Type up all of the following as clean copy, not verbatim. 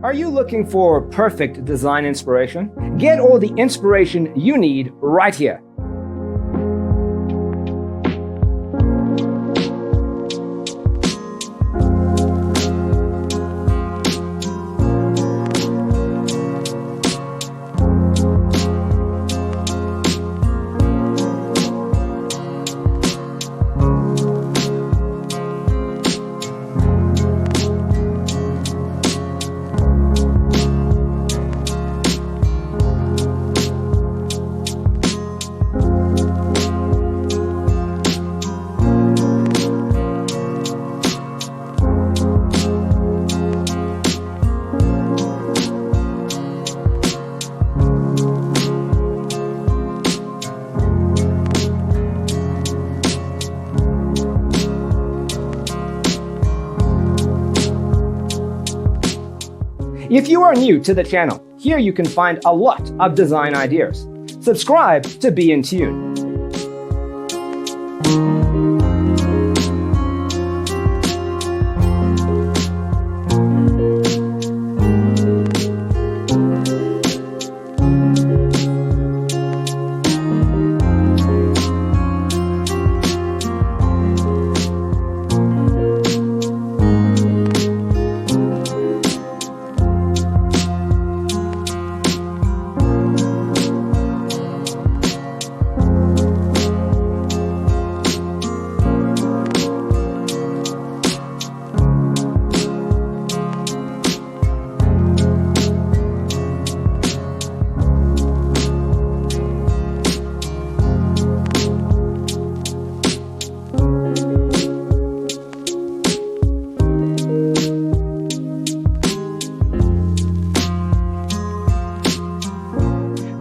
Are you looking for perfect design inspiration? Get all the inspiration you need right here. If you are new to the channel, here you can find a lot of design ideas. Subscribe to be in tune.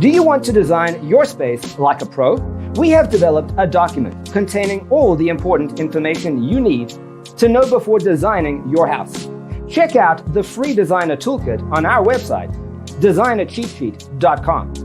Do you want to design your space like a pro? We have developed a document containing all the important information you need to know before designing your house. Check out the free designer toolkit on our website, designercheatsheet.com.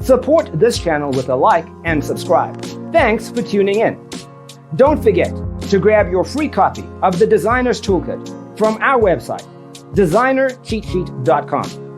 Support this channel with a like and subscribe. Thanks for tuning in. Don't forget to grab your free copy of the Designer's Toolkit from our website, designercheatsheet.com.